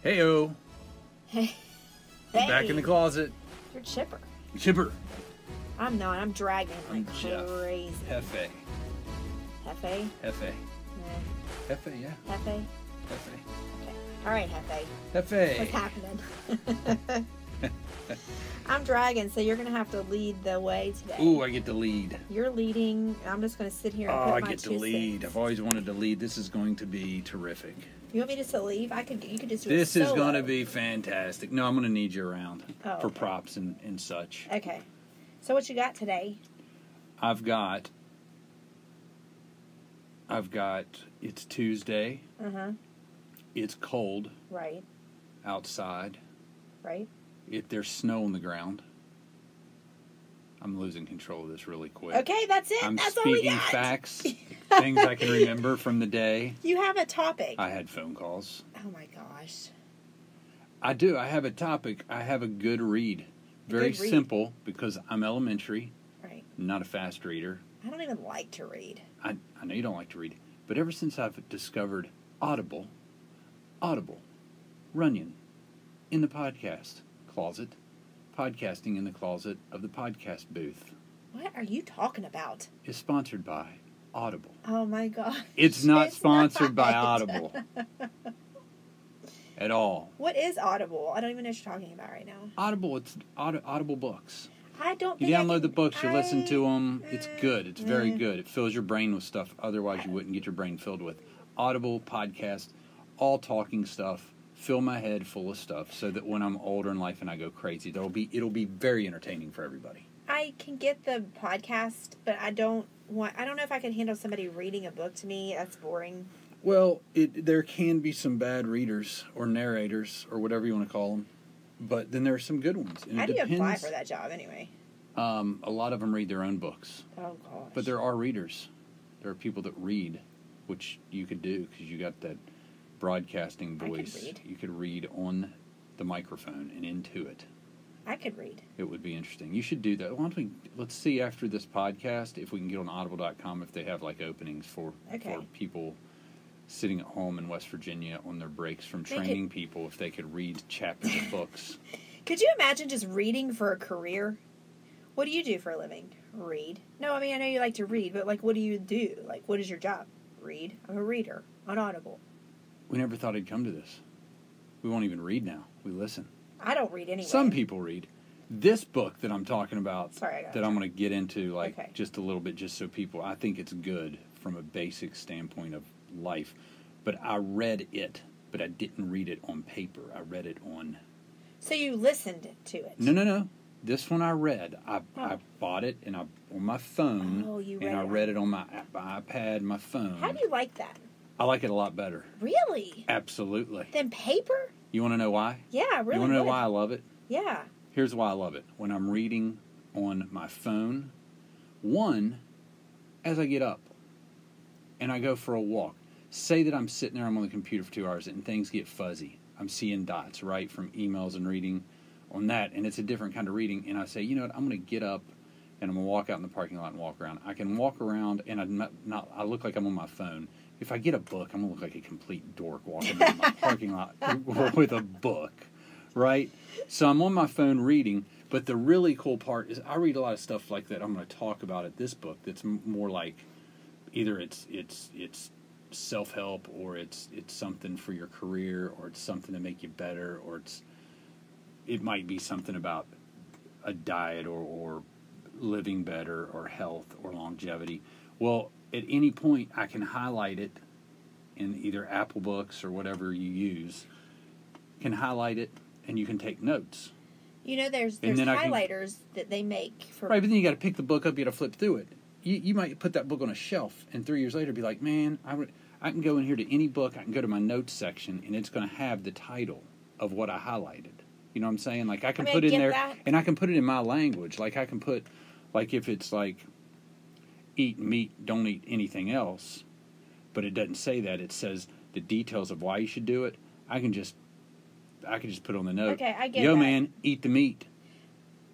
Heyo. Hey. Back in the closet. You're chipper. Chipper. I'm not. I'm dragging like Jeff. crazy. Hefe. Hefe? Hefe. Yeah. Hefe, yeah. Hefe? Hefe. Okay. All right, Hefe. Hefe. What's happening? I'm dragging, so you're going to have to lead the way today. Ooh, I get to lead. You're leading. I'm just going to sit here and put I my get to 2 lead. cents. I've always wanted to lead. This is going to be terrific. You want me just to leave? You could just do This it is solo. going to be fantastic. No, I'm going to need you around Oh, for okay. props and such. Okay. So what you got today? I've got, it's Tuesday. Uh-huh. It's cold Right. outside. Right. There's snow on the ground. I'm losing control of this really quick. Okay, that's it. I'm That's all we speaking got. facts, things I can remember from the day. You have a topic. I had phone calls. Oh my gosh. I do. I have a topic. I have a good read. Very Good read. simple because I'm elementary, Right. not a fast reader. I don't even like to read. I know you don't like to read, but ever since I've discovered Audible, Runyon, in the podcast closet, podcasting in the closet of the podcast booth, What are you talking about? is sponsored by Audible. Oh my gosh. It's not sponsored by not. Audible at all. What is Audible? I don't even know what you're talking about right now. Audible, it's Audible books. I don't You think download the books, you listen to them. It's good. It's very Mm. good. It fills your brain with stuff otherwise you wouldn't get your brain filled with. Audible, podcast, all talking stuff. Fill my head full of stuff so that when I'm older in life and I go crazy, it'll be very entertaining for everybody. I can get the podcast, but I don't know if I can handle somebody reading a book to me. That's boring. Well, there can be some bad readers or narrators or whatever you want to call them, but then there are some good ones. And How it do you apply depends. for that job anyway? A lot of them read their own books. Oh gosh. But there are readers. There are people that read, which you could do because you got that broadcasting I could voice. read. You could read on the microphone and into it. I could read. It would be interesting. You should do that. Why don't let's see after this podcast if we can get on audible.com if they have like openings for people sitting at home in West Virginia on their breaks from training people if they could read chapters of books. Could you imagine just reading for a career? What do you do for a living? Read. No, I mean, I know you like to read, but like, what do you do? Like, what is your job? Read. I'm a reader on Audible. We never thought it'd come to this. We won't even read now. We listen. I don't read anyway. Some people read. This book that I'm talking about, Sorry, I got that I'm going to get into Okay. just a little bit, just so people, I think it's good from a basic standpoint of life. But I read it, but I didn't read it on paper. I read it on... So you listened to it? No. This one I read. I bought it and on my phone, Oh, you and read I it. read it on my iPad, my phone. How do you like that? I like it a lot better. Really? Absolutely. Than paper? You want to know why? Yeah, really. You want to know would. why I love it? Yeah. Here's why I love it. When I'm reading on my phone, one, as I get up and I go for a walk, say that I'm sitting there, I'm on the computer for 2 hours and things get fuzzy. I'm seeing dots, right, from emails and reading on that, and it's a different kind of reading. And I say, you know what, I'm going to get up and I'm going to walk out in the parking lot and walk around. I can walk around and I look like I'm on my phone. If I get a book, I'm going to look like a complete dork walking around my parking lot with a book, right? So I'm on my phone reading, but the really cool part is I read a lot of stuff like that I'm going to talk about at this book that's more like either it's self-help or it's something for your career or it's something to make you better or it might be something about a diet or living better or health or longevity. Well, at any point I can highlight it in either Apple Books or whatever you use, can highlight it and you can take notes. You know, there's And then highlighters that they make for... Right, but then you got to pick the book up, you got to flip through it. You might put that book on a shelf and 3 years later be like, man, I can go in here to any book, I can go to my notes section and it's going to have the title of what I highlighted. You know what I'm saying? Like I can put it in there and I can put it in my language. Like I can put, like if it's like eat meat, don't eat anything else, but it doesn't say that. It says the details of why you should do it. I can just put on the note. Okay, I get Yo, that. man, eat the meat.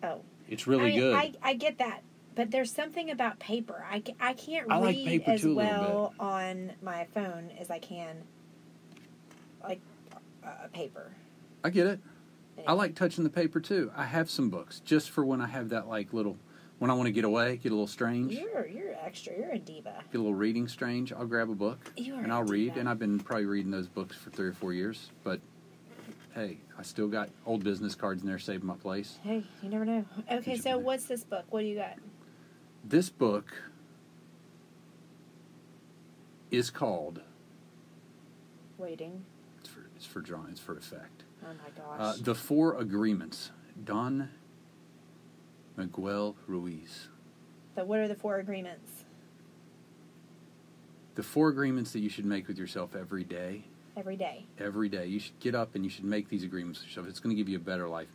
Oh. It's really good. I get that. But there's something about paper. I can't I like read paper as too a little well on my phone as I can, like, paper. I get it. Anyway. I like touching the paper too. I have some books just for when I have that like little, when I want to get away, get a little strange. You're extra. You're a diva. Get a little reading strange. I'll grab a book and I'll read. And I've been probably reading those books for 3 or 4 years. But hey, I still got old business cards in there saving my place. Hey, you never know. Okay, so what's this book? What do you got? This book is called Waiting. It's for drawing. It's for effect. Oh my gosh. The Four Agreements. Don Miguel Ruiz. So what are the 4 agreements? The 4 agreements that you should make with yourself every day. Every day. Every day. You should get up and you should make these agreements with yourself. It's going to give you a better life.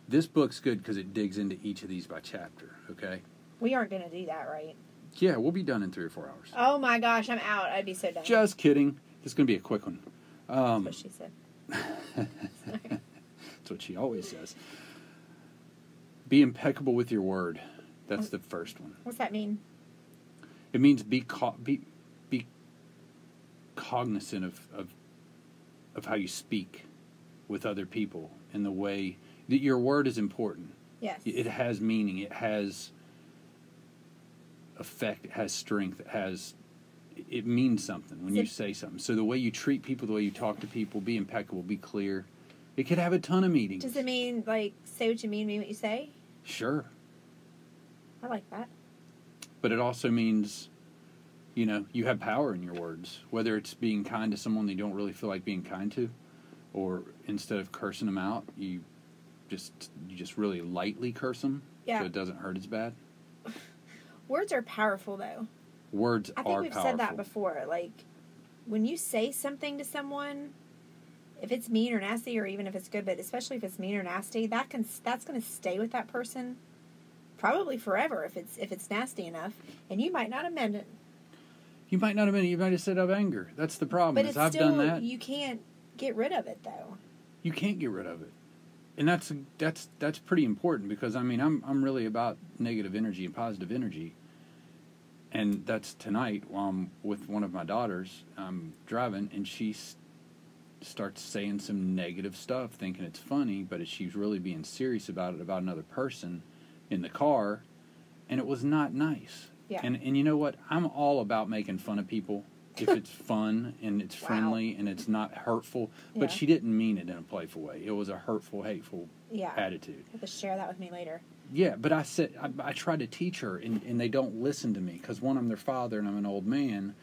This book's good because it digs into each of these by chapter, okay? We aren't going to do that, right? Yeah, we'll be done in 3 or 4 hours. Oh my gosh, I'm out. I'd be so done. Just kidding. This is going to be a quick one. That's what she said. That's what she always says. Be impeccable with your word. That's the first one. What's that mean? It means be cognizant of how you speak with other people and the way that your word is important. Yes. It has meaning. It has effect. It has strength. It means something when you say something. So the way you treat people, the way you talk to people, be impeccable, be clear. It could have a ton of meanings. Does it mean, like, say what you mean what you say? Sure. I like that. But it also means, you have power in your words. Whether it's being kind to someone that you don't really feel like being kind to, or instead of cursing them out, you just really lightly curse them, so it doesn't hurt as bad. Words are powerful, though. Words are powerful. I think we've said that before. Like, when you say something to someone, if it's mean or nasty, or even if it's good, but especially if it's mean or nasty, that's going to stay with that person probably forever if it's nasty enough, and you might not amend it. You might not amend it. You might have said out of anger. That's the problem. But I've done that. You can't get rid of it, though. You can't get rid of it, and that's pretty important because I'm really about negative energy and positive energy. And that's tonight while I'm with one of my daughters. I'm driving, and she starts saying some negative stuff, thinking it's funny, but she's really being serious about it, about another person in the car, and it was not nice. Yeah. And you know what? I'm all about making fun of people if it's fun and it's friendly and it's not hurtful. But she didn't mean it in a playful way. It was a hurtful, hateful attitude. You have to share that with me later. Yeah, but I tried to teach her, and they don't listen to me because, one, I'm their father and I'm an old man,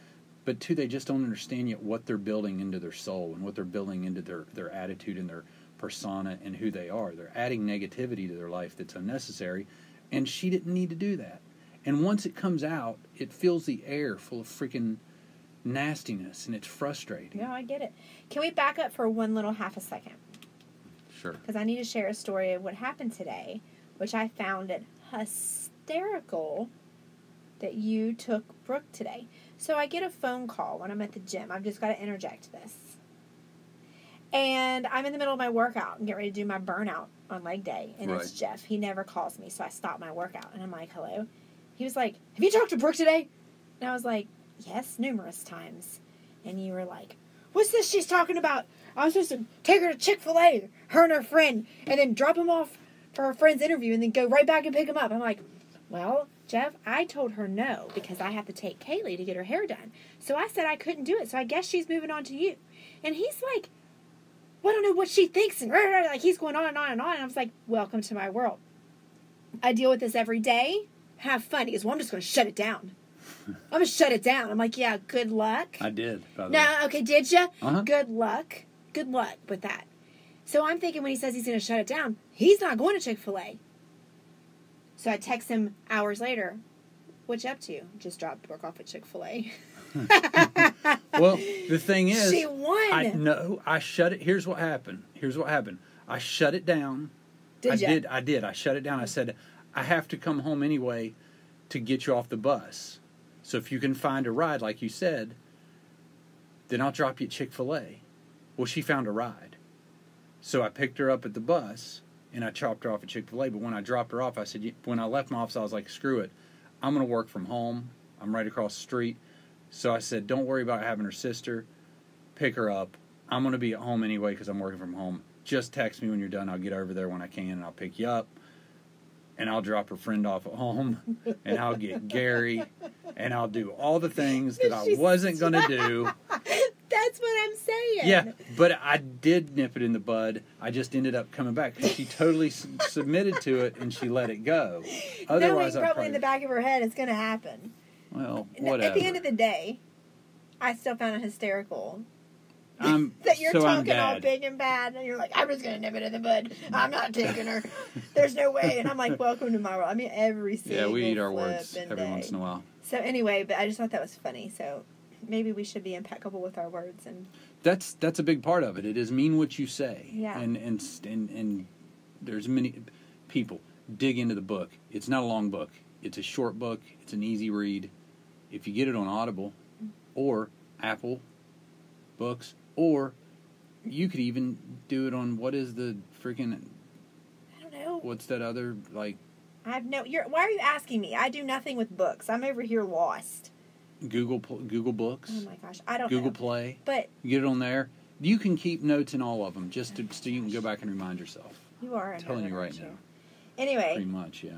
but 2, they just don't understand yet what they're building into their soul and what they're building into their attitude and their persona and who they are. They're adding negativity to their life that's unnecessary, and she didn't need to do that. And once it comes out, it fills the air full of freaking nastiness, and it's frustrating. No, I get it. Can we back up for one little half a second? Sure. Because I need to share a story of what happened today, which I found it hysterical that you took Brooke today. So I get a phone call when I'm at the gym. I've just got to interject this. And I'm in the middle of my workout and get ready to do my burnout on leg day. And it's Jeff. He never calls me, so I stop my workout. And I'm like, hello? He was like, have you talked to Brooke today? And I was like, yes, numerous times. And you were like, what's this she's talking about? I was supposed to take her to Chick-fil-A, her and her friend, and then drop them off for her friend's interview and then go right back and pick them up. I'm like, well, Jeff, I told her no because I have to take Kaylee to get her hair done. So I said I couldn't do it, so I guess she's moving on to you. And he's like, well, I don't know what she thinks. And like he's going on and on and on. And I was like, welcome to my world. I deal with this every day. Have fun. He goes, well, I'm just going to shut it down. I'm going to shut it down. I'm like, yeah, good luck. I did. No, okay, did you? Uh-huh. Good luck. Good luck with that. So I'm thinking when he says he's going to shut it down, he's not going to Chick-fil-A. So I text him hours later, what you up to? Just dropped Brooke off at Chick-fil-A. Well, the thing is, she won. I shut it. Here's what happened. I shut it down. Did you? I did. I shut it down. I said, I have to come home anyway to get you off the bus. So if you can find a ride, like you said, then I'll drop you at Chick-fil-A. Well, she found a ride. So I picked her up at the bus, and I chopped her off at Chick-fil-A. But when I dropped her off, I said, when I left my office, I was like, screw it. I'm going to work from home. I'm right across the street. So I said, don't worry about having her sister. Pick her up. I'm going to be at home anyway because I'm working from home. Just text me when you're done. I'll get over there when I can, and I'll pick you up. And I'll drop her friend off at home, and I'll get Gary, and I'll do all the things that I wasn't going to do. That's what I'm saying. Yeah, but I did nip it in the bud. I just ended up coming back because she totally submitted to it, and she let it go. Otherwise, Knowing probably in the back of her head it's going to happen. Well, whatever. At the end of the day, I still found it hysterical. That you're talking all big and bad, and you're like, I'm just going to nip it in the bud. I'm not taking her. There's no way. And I'm like, welcome to my world. I mean, every single Yeah, we eat our words every once in a while. So anyway, but I just thought that was funny. So maybe we should be impeccable with our words. And that's a big part of it. It is mean what you say. Yeah. And there's many people dig into the book. It's not a long book. It's a short book. It's an easy read. If you get it on Audible or Apple Books, or you could even do it on, what is the freaking, I don't know. What's that other, like? Why are you asking me? I do nothing with books. I'm over here lost. Google Books. Oh my gosh, I don't Google know. Play. But you get it on there. You can keep notes in all of them, just so you can go back and remind yourself. You are. I'm telling you right now. Anyway. Pretty much, yeah.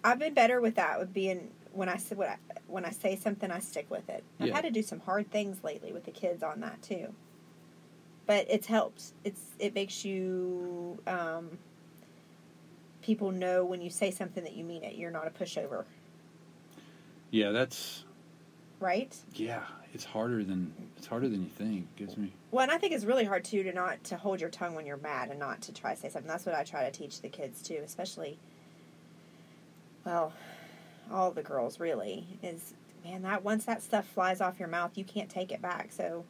I've been better with that, with being, when I say something, I stick with it. I've had to do some hard things lately with the kids on that too. But it's helped. It makes you, people know when you say something that you mean it. You're not a pushover. Yeah, that's... Right? Yeah, it's harder than you think. Gives me... Well, and I think it's really hard, too, to hold your tongue when you're mad and not to try to say something. That's what I try to teach the kids, too, especially, well, all the girls, really, is, man, that once that stuff flies off your mouth, you can't take it back, so...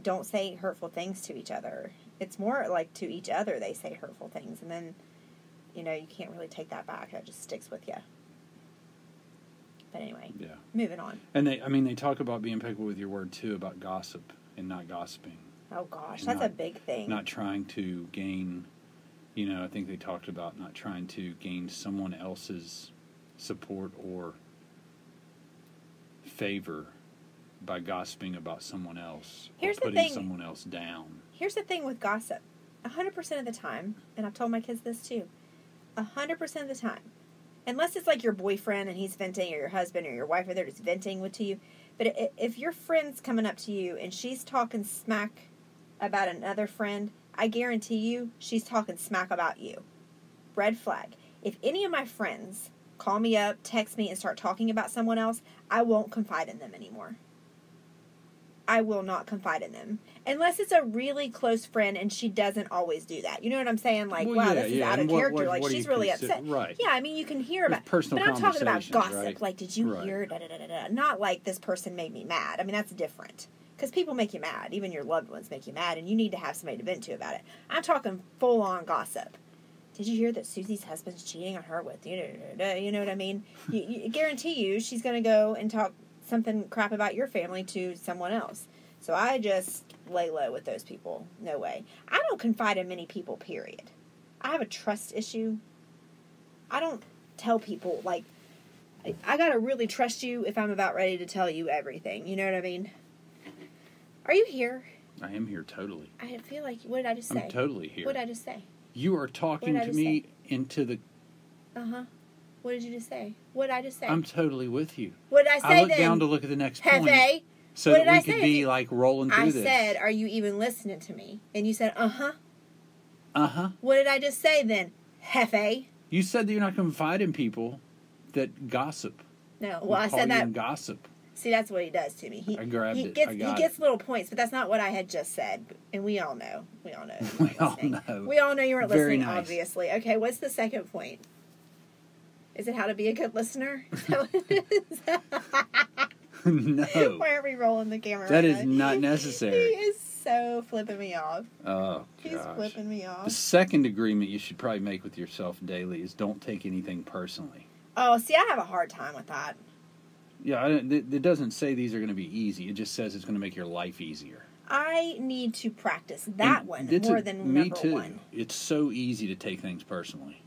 Don't say hurtful things to each other. It's more like to each other they say hurtful things, and then, you can't really take that back. That just sticks with you. But anyway, yeah. Moving on. And they talk about being impeccable with your word too, about gossip and not gossiping. Oh gosh, that's a big thing. Not trying to gain, I think they talked about not trying to gain someone else's support or favor by gossiping about someone else or putting someone else down. Here's the thing with gossip. 100% of the time, and I've told my kids this too, 100% of the time, unless it's like your boyfriend and he's venting, or your husband or your wife, or they're just venting to you, but if your friend's coming up to you and she's talking smack about another friend, I guarantee you she's talking smack about you. Red flag. If any of my friends call me up, text me, and start talking about someone else, I won't confide in them anymore. I will not confide in them. Unless it's a really close friend and she doesn't always do that. You know what I'm saying? Like, wow, this is out of character. Like, she's really upset. Right. Yeah, I mean, you can hear about... personal but I'm talking about gossip. Right? Like, did you hear... Da-da-da-da-da. Not like, this person made me mad. I mean, that's different. Because people make you mad. Even your loved ones make you mad. And you need to have somebody to vent to about it. I'm talking full-on gossip. Did you hear that Susie's husband's cheating on her with... You know what I mean? You guarantee you she's going to go and talk something crap about your family to someone else. So I just lay low with those people. No way. I don't confide in many people, period. I have a trust issue. I don't tell people, like, I gotta really trust you if I'm about ready to tell you everything. You know what I mean? Are you here? I am here, totally. I feel like, what did I just say? I'm totally here. What did I just say? You are talking to me into the... Uh-huh. What did you just say? What did I just say? I'm totally with you. What did I say then? I look down to look at the next point. So that we could be, like, rolling through this. I said, are you even listening to me? And you said, uh-huh. Uh-huh. What did I just say then? Hefe. You said that you're not going to confide in people that gossip. No, well, I said that. Gossip. See, that's what he does to me. I grabbed he it. He gets little points, but that's not what I had just said. And we all know. We all know. We all know. We all know you weren't listening, nice. Obviously. Okay, what's the second point? Is it how to be a good listener? No. Why are we rolling the camera? That is not necessary. He is so flipping me off. Oh, He's flipping me off. The second agreement you should probably make with yourself daily is don't take anything personally. Oh, see, I have a hard time with that. Yeah, it doesn't say these are going to be easy. It just says it's going to make your life easier. I need to practice that one more than number one. Me too. It's so easy to take things personally.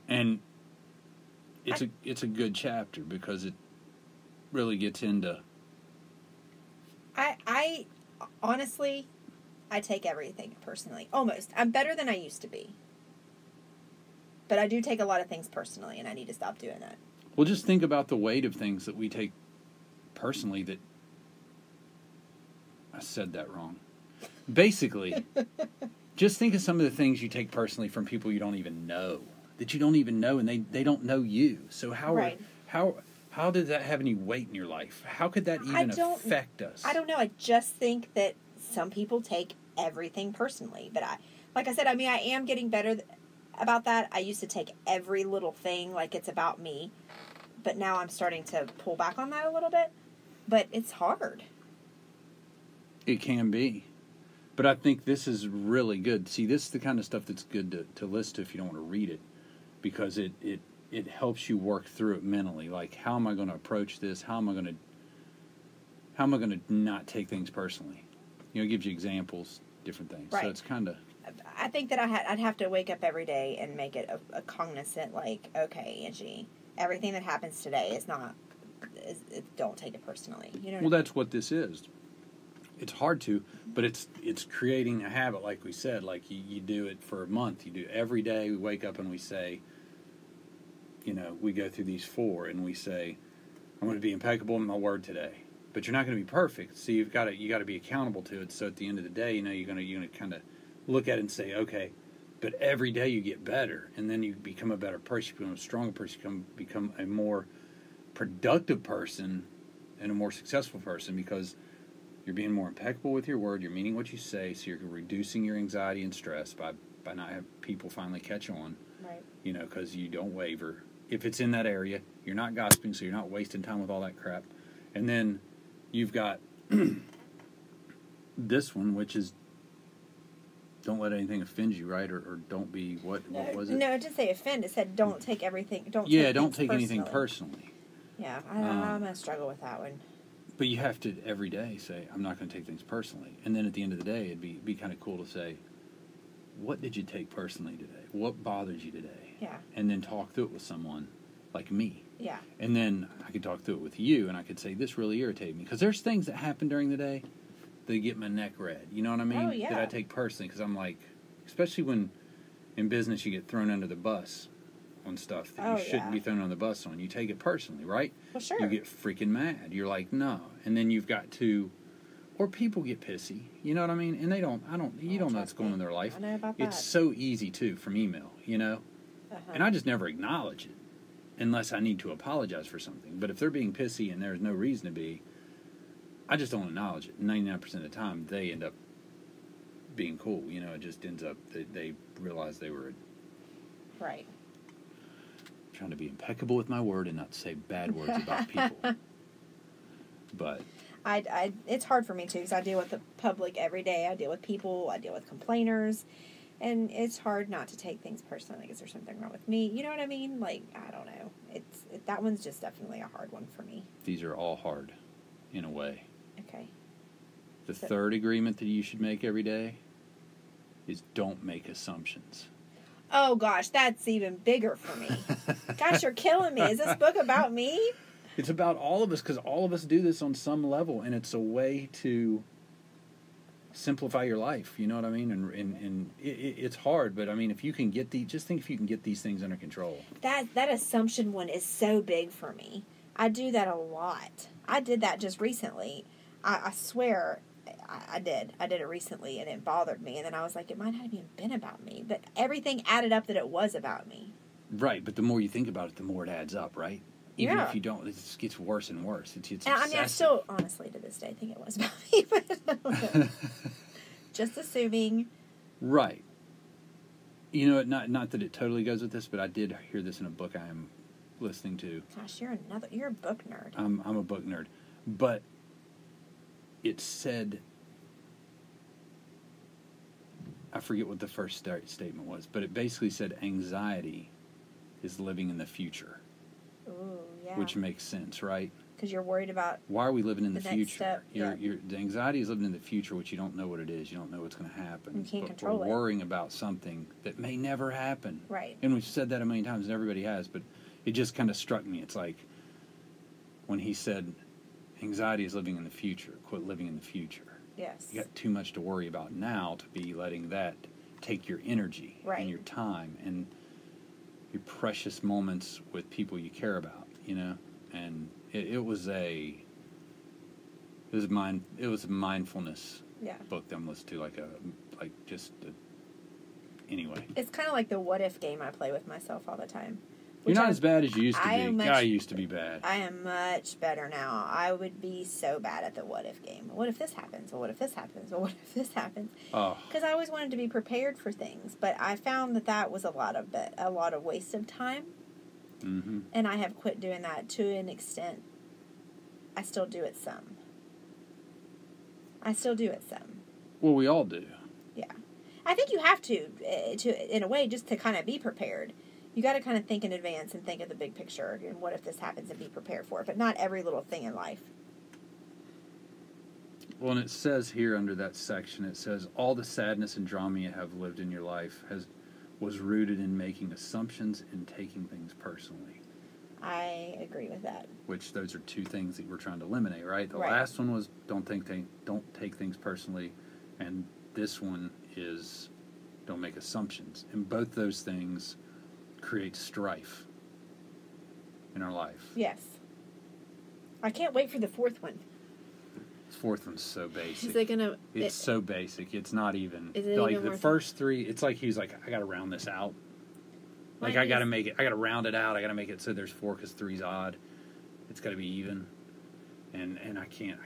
And it's a good chapter because it really gets into... I honestly, I take everything personally. Almost. I'm better than I used to be. But I do take a lot of things personally, and I need to stop doing that. Well, just think about the weight of things that we take personally that... I said that wrong. Basically, just think of some of the things you take personally from people you don't even know. That you don't even know, and they don't know you. So how does that have any weight in your life? How could that even affect us? I don't know. I just think that some people take everything personally. But like I said, I mean, I am getting better about that. I used to take every little thing like it's about me. But now I'm starting to pull back on that a little bit. But it's hard. It can be. But I think this is really good. See, this is the kind of stuff that's good to listen to if you don't want to read it. Because it helps you work through it mentally. Like, how am I going to approach this? How am I going to not take things personally? You know, it gives you examples, different things. Right. So it's kind of... I think that I'd have to wake up every day and make it a cognizant, like, okay, Angie, everything that happens today don't take it personally. You know. Well, that's what this is. It's hard to, but it's creating a habit, like we said. Like you do it for a month. You do every day. We wake up and we say, you know, we go through these 4 and we say, I'm going to be impeccable in my word today. But you're not going to be perfect. So you got to be accountable to it. So at the end of the day, you know, you're going to kind of look at it and say, okay, but every day you get better, and then you become a better person. You become a stronger person. You become a more productive person and a more successful person because you're being more impeccable with your word. You're meaning what you say, so you're reducing your anxiety and stress by not having people finally catch on. Right. You know, because you don't waver. If it's in that area, you're not gossiping, so you're not wasting time with all that crap. And then you've got this one, which is don't let anything offend you, right? Or don't be, what was it? No, it didn't say offend. It said don't take everything, don't take anything personally. Yeah, I'm going to struggle with that one. But you have to every day say, I'm not going to take things personally. And then at the end of the day, it'd be kind of cool to say, what did you take personally today? What bothered you today? Yeah. And then talk through it with someone like me. Yeah. And then I could talk through it with you, and I could say, this really irritated me. Because there's things that happen during the day that get my neck red. You know what I mean? Oh, yeah. That I take personally. Because I'm like, especially when in business you get thrown under the bus on stuff that you shouldn't be thrown on the bus on. You take it personally, right? Well, sure. You get freaking mad. You're like, no. And then you've got to... Or people get pissy, you know what I mean? And you don't know what's going on in their life. I know about that. It's so easy, too, from email, you know? Uh-huh. And I just never acknowledge it unless I need to apologize for something. But if they're being pissy and there's no reason to be, I just don't acknowledge it. 99% of the time, they end up being cool. You know, it just ends up, they realize they were... Right. Trying to be impeccable with my word and not say bad words about people. But... it's hard for me too because I deal with the public every day. I deal with people. I deal with complainers, and it's hard not to take things personally. Like, is there something wrong with me? You know what I mean? Like, I don't know. That one's just definitely a hard one for me. These are all hard, in a way. Okay. The third agreement that you should make every day is don't make assumptions. Oh gosh, that's even bigger for me. Gosh, you're killing me. Is this book about me? It's about all of us because all of us do this on some level, and it's a way to simplify your life. You know what I mean? And it's hard, but I mean, if you can get just think if you can get these things under control. That assumption one is so big for me. I do that a lot. I did that just recently. I swear I did. I did it recently, and it bothered me. And then I was like, it might not have even been about me, but everything added up that it was about me. Right, but the more you think about it, the more it adds up, right? Even if you don't, it just gets worse and worse. It's and I mean, I still, honestly, to this day, think it was about me, but I don't know. Just assuming. Right. You know, not that it totally goes with this, but I did hear this in a book I am listening to. Gosh, you're a book nerd. I'm a book nerd. But it said, I forget what the first statement was, but it basically said anxiety is living in the future. Ooh, yeah. Which makes sense, right? Because you're worried about why are we living in the future? Step, the anxiety is living in the future, which you don't know what it is. You don't know what's going to happen. You can't control it. We're worrying about something that may never happen. Right. And we've said that a million times, and everybody has, but it just kind of struck me. It's like when he said, anxiety is living in the future. Quit living in the future. Yes. You got too much to worry about now to be letting that take your energy Right. and your time and your precious moments with people you care about, you know? And it was a mindfulness Yeah. book that I'm listening to, anyway. It's kind of like the what if game I play with myself all the time. You're not as bad as you used to I be. I used to be bad. I am much better now. I would be so bad at the what if game. What if this happens? Well, what if this happens? Well, what if this happens? Oh. Because I always wanted to be prepared for things, but I found that was a lot of waste of time. Mm-hmm. And I have quit doing that to an extent. I still do it some. Well, we all do. Yeah. I think you have to in a way, just to kind of be prepared. You got to kind of think in advance and think of the big picture and what if this happens and be prepared for it, but not every little thing in life. Well, and it says here under that section, it says, all the sadness and drama you have lived in your life was rooted in making assumptions and taking things personally. I agree with that. Which those are two things that we're trying to eliminate, right? The Right. last one was don't take things personally, and this one is don't make assumptions. And both those things create strife in our life. Yes. I can't wait for the fourth one. The fourth one's so basic. Is it gonna? It's so basic. It's not even Is it like even the worth first three. It's like he's like, I got to round this out. Like I got to make it. I got to round it out. I got to make it so there's 4 because 3's odd. It's got to be even. And I can't.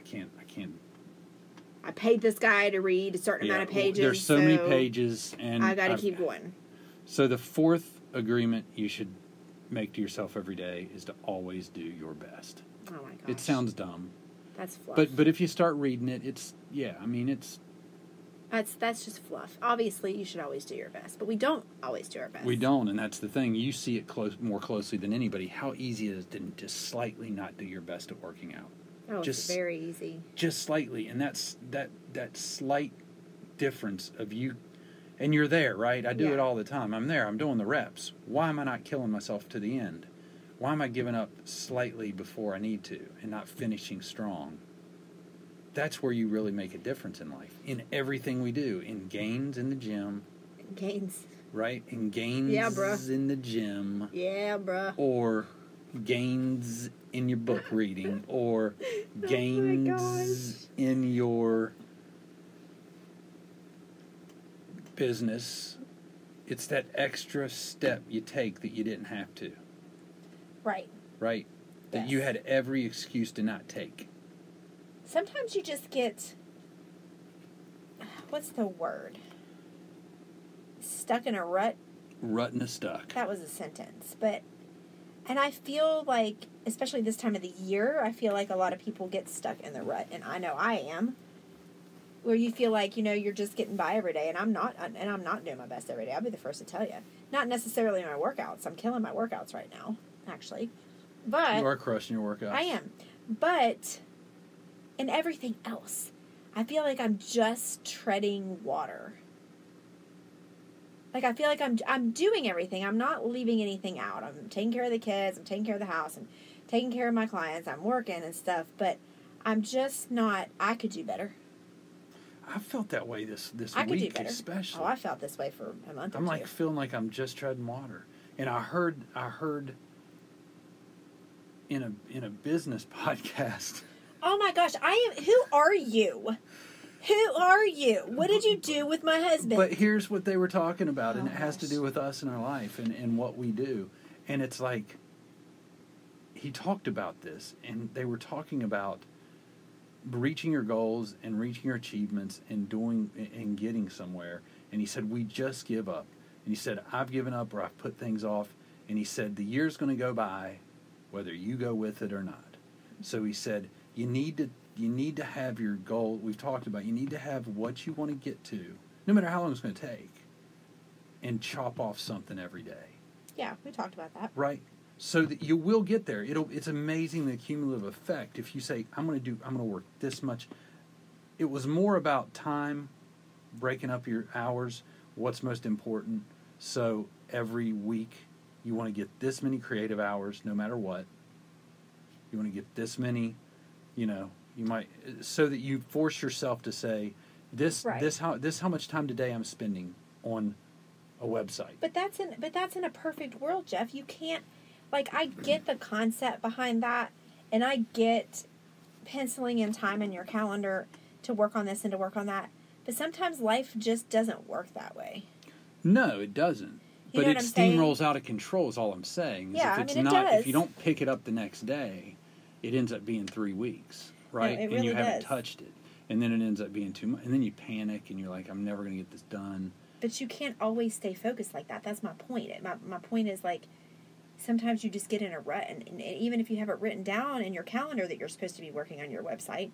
I paid this guy to read a certain amount of pages. There's so many pages, and I got to keep going. So the fourth agreement you should make to yourself every day is to always do your best. Oh my gosh. It sounds dumb. That's fluff. But if you start reading it, it's That's just fluff. Obviously, you should always do your best, but we don't always do our best. We don't, and that's the thing. You see it more closely than anybody. How easy it is to just slightly not do your best at working out. Oh, it's very easy. Just slightly, and that's that slight difference of you, and you're there, right? I do it all the time. I'm there. I'm doing the reps. Why am I not killing myself to the end? Why am I giving up slightly before I need to and not finishing strong? That's where you really make a difference in life. In everything we do. In gains in the gym. Gains. Right? In gains in the gym. Yeah, bruh. Or gains in your book reading. Or gains in your business. It's that extra step you take that you didn't have to. Right. Right? That you had every excuse to not take. Sometimes you just get, what's the word? Stuck in a rut? Rut in a stuck. That was a sentence. And I feel like, especially this time of the year, I feel like a lot of people get stuck in the rut. And I know I am. Where you feel like, you're just getting by every day. And I'm not doing my best every day. I'll be the first to tell you. Not necessarily my workouts. I'm killing my workouts right now, actually. But you are crushing your workouts. I am. But in everything else, I feel like I'm just treading water. Like I feel like I'm doing everything. I'm not leaving anything out. I'm taking care of the kids. I'm taking care of the house. I'm taking care of my clients. I'm working and stuff. But I'm just not. I could do better. I felt that way this I could week, do better. especially. Oh, I felt this way for a month. I'm like feeling like I'm just treading water. And I heard in a business podcast. Oh my gosh, who are you? Who are you? What did you do with my husband? But here's what they were talking about, and it has to do with us in our life and what we do. And it's like, he talked about this, and they were talking about reaching your goals and reaching your achievements and doing and getting somewhere. And he said, we just give up. And he said, I've given up or I've put things off. And he said, the year's going to go by whether you go with it or not. So he said, you need to have your goal. We've talked about, you need to have what you want to get to, no matter how long it's going to take, and chop off something every day. Yeah, we talked about that. Right? So that you will get there. It's amazing the cumulative effect. If you say, I'm going to work this much. It was more about time, breaking up your hours, what's most important. So every week you want to get this many creative hours, no matter what. You want to get this many, You might, so that you force yourself to say, this how much time today I'm spending on a website. But that's in a perfect world, Jeff. You can't, like, I get the concept behind that, and I get penciling in time in your calendar to work on this and to work on that. But sometimes life just doesn't work that way. No, it doesn't. You but know it what I'm saying? steamrolls out of control is all I'm saying. Yeah, if it's it not, does. If you don't pick it up the next day, it ends up being 3 weeks, right? No, it and really you haven't does. touched it. And then it ends up being too much. And then you panic and you're like, I'm never going to get this done. But you can't always stay focused like that. That's my point. My point is, like, sometimes you just get in a rut. And even if you have it written down in your calendar that you're supposed to be working on your website,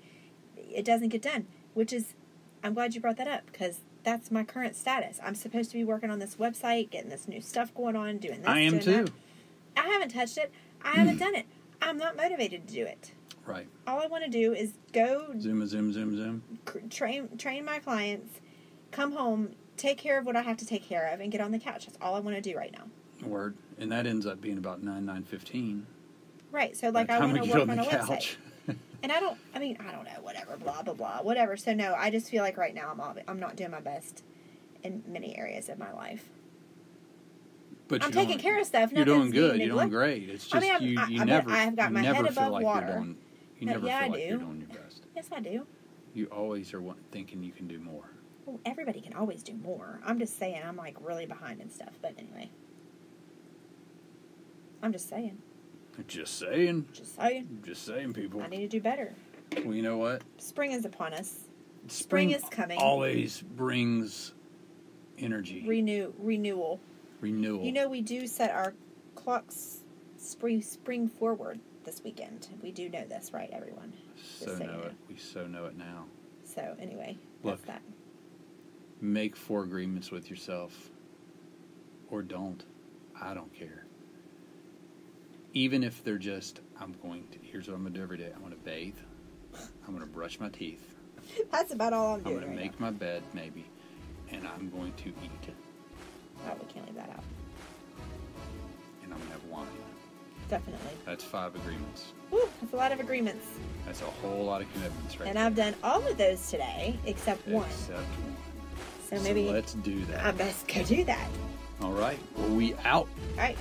it doesn't get done. Which is, I'm glad you brought that up, because that's my current status. I'm supposed to be working on this website, getting this new stuff going on, doing this, I am doing too. that. I haven't touched it. I haven't done it. I'm not motivated to do it. Right. All I want to do is go Zoom. train my clients, come home, take care of what I have to take care of, and get on the couch. That's all I want to do right now. Word. And that ends up being about 9:15. Right. So, like, I want to work on a website. And I don't know, whatever, blah, blah, blah, whatever. So, no, I just feel like right now I'm not doing my best in many areas of my life. But I'm taking care of stuff. You're doing good. You're doing great. It's just I've got my head above water. You never feel like do. you're doing your best. Yes, I do. You always are thinking you can do more. Well, everybody can always do more. I'm just saying I'm, like, really behind and stuff. But anyway. I'm just saying. Just saying. Just saying, people. I need to do better. Well, you know what? Spring is upon us. Spring is coming. Always brings energy. Renewal. You know, we do set our clocks spring forward this weekend. We do know this, right, everyone? So know it. We so know it now. So, anyway, look, that's that. Make 4 agreements with yourself. Or don't. I don't care. Even if they're just, here's what I'm going to do every day. I'm going to bathe. I'm going to brush my teeth. That's about all I'm doing. I'm going to make my bed, maybe. And I'm going to eat. Oh, we can't leave that out. And I'm going to have wine. Definitely. That's 5 agreements. Woo, that's a lot of agreements. That's a whole lot of commitments, right? And I've done all of those today, except one. So maybe let's do that. I best go do that. All right. Well, we out. All right.